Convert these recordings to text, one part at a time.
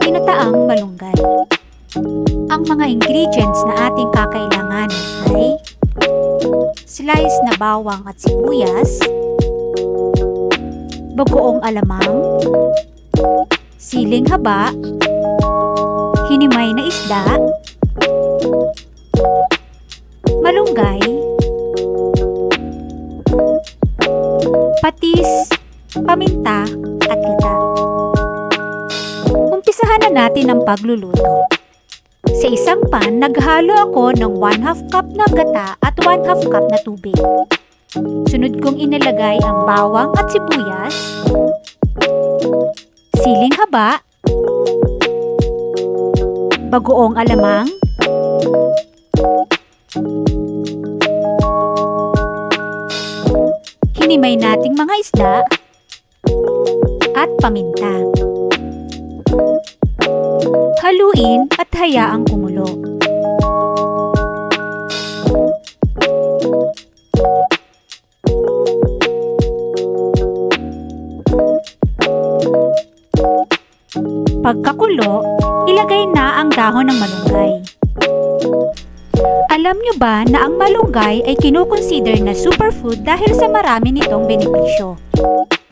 Ginataang malunggay. Ang mga ingredients na ating kakailanganin ay slice na bawang at sibuyas, bagoong alamang, siling haba, hinimay na isda, malunggay, patis, paminta, at gata. Umpisahan na natin ang pagluluto. Sa isang pan, naghalo ako ng 1/2 cup na gata at 1/2 cup na tubig. Sunod kong inilagay ang bawang at sibuyas, siling haba, bagoong alamang, hinimay nating mga isda, at paminta. Haluin at hayaang kumulo. Pagkakulo, ilagay na ang dahon ng malunggay. Alam nyo ba na ang malunggay ay kinukonsider na superfood dahil sa marami nitong benepisyo?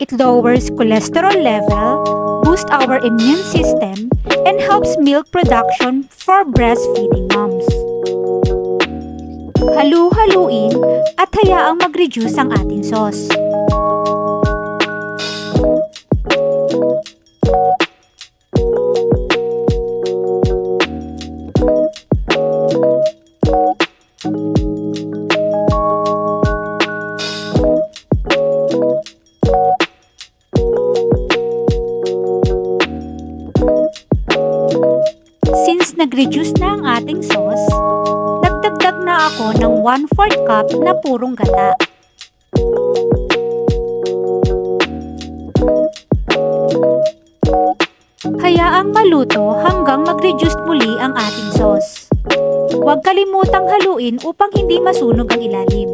It lowers cholesterol level, boosts our immune system, and helps milk production for breastfeeding moms. Halu-haluin at hayaang mag-reduce ang ating sauce. Since nag-reduce na ang ating sauce, nagdagdag na ako ng 1/4 cup na purong gata. Hayaang maluto hanggang mag-reduce muli ang ating sauce. Huwag kalimutang haluin upang hindi masunog ang ilalim.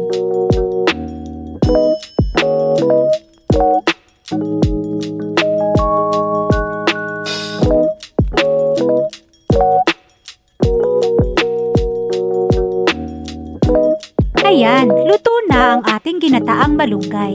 Ayan, luto na ang ating ginataang malunggay.